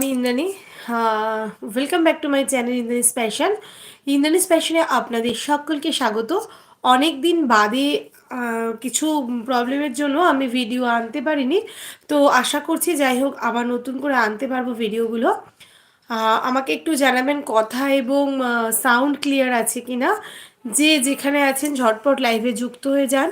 আমি Indrani. Welcome back to my channel Indrani special. Indrani স্পেশালে আপনাদের সকলকে স্বাগত। অনেক দিন বাদে কিছু প্রবলেমের জন্য আমি ভিডিও আনতে পারিনি, তো আশা করছি যাই হোক আবার নতুন করে আনতে পারবো ভিডিওগুলো। আমাকে একটু জানাবেন কথা এবং সাউন্ড ক্লিয়ার আছে কি না। যে যেখানে আছেন ঝটপট লাইভে যুক্ত হয়ে যান।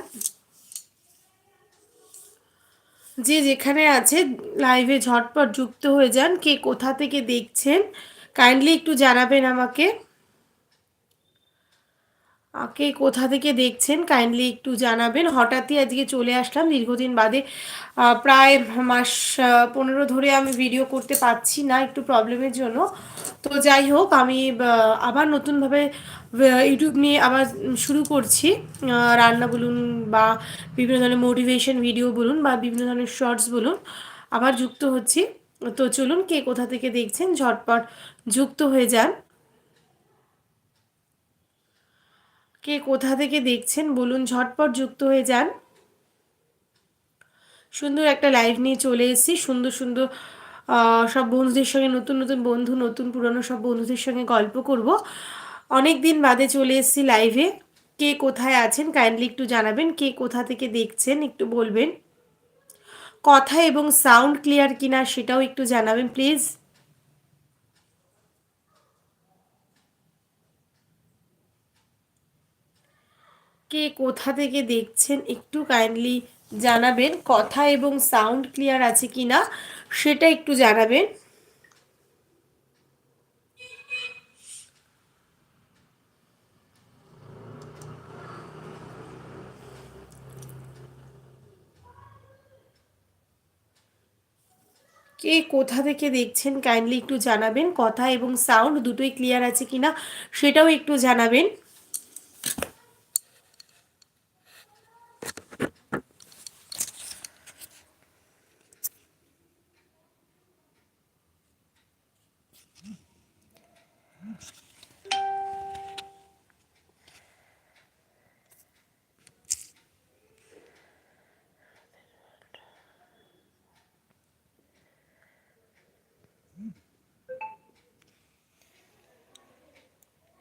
যে যেখানে আছে লাইভে ঝটপট যুক্ত হয়ে যান। কে কোথা থেকে দেখছেন কাইন্ডলি একটু জানাবেন আমাকে। কে কোথা থেকে দেখছেন কাইন্ডলি একটু জানাবেন। হঠাৎই আজকে চলে আসলাম দীর্ঘদিন বাদে। প্রায় মাস 15 ধরে আমি ভিডিও করতে পারছি না একটু প্রবলেমের জন্য। তো যাই হোক আমি আবার নতুনভাবে ইউটিউব নিয়ে আবার শুরু করছি। রান্না বলুন বা বিভিন্ন ধরনের মোটিভেশন ভিডিও বলুন বা বিভিন্ন ধরনের শর্টস বলুন, আবার যুক্ত হচ্ছি। তো চলুন কে কোথা থেকে দেখছেন ঝটপট যুক্ত হয়ে যান। কে কোথা থেকে দেখছেন বলুন, ঝটপট যুক্ত হয়ে যান। সুন্দর একটা লাইভ নিয়ে চলে এসেছি। সুন্দর সুন্দর সব বন্ধুদের সঙ্গে, নতুন নতুন বন্ধু, নতুন পুরনো সব বন্ধুদের সঙ্গে গল্প করব। অনেক দিন বাদে চলে এসেছি লাইভে। কে কোথায় আছেন কাইন্ডলি একটু জানাবেন। কে কোথা থেকে দেখছেন একটু বলবেন। কথা এবং সাউন্ড ক্লিয়ার কিনা সেটাও একটু জানাবেন প্লিজ। কে কোথা থেকে দেখছেন একটু কাইন্ডলি জানাবেন। কথা এবং সাউন্ড ক্লিয়ার আছে কিনা সেটা একটু জানাবেন। কে কোথা থেকে দেখছেন কাইন্ডলি একটু জানাবেন। কথা এবং সাউন্ড দুটোই ক্লিয়ার আছে কিনা সেটাও একটু জানাবেন।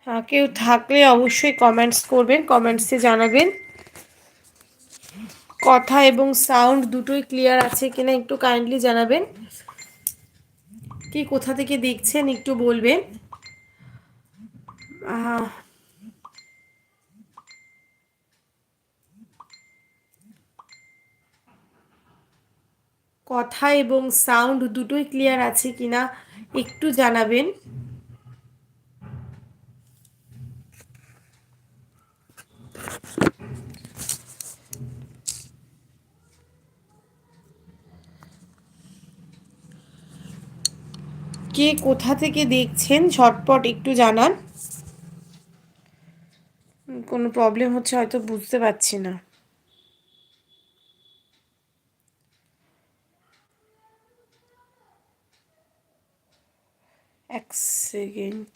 হ্যাঁ, কেউ থাকলে অবশ্যই কমেন্টস করবেন, কমেন্টসে জানাবেন কথা এবং সাউন্ড দুটোই ক্লিয়ার আছে কিনা একটু কাইন্ডলি জানাবেন। কে কোথা থেকে দেখছেন একটু বলবেন। আহ, কথা এবং সাউন্ড দুটোই ক্লিয়ার আছে কিনা একটু জানাবেন। কে কোথা থেকে দেখছেন ঝটপট একটু জানান। কোনো প্রবলেম হচ্ছে হয়তো, বুঝতে পারছি না। এক সেকেন্ড।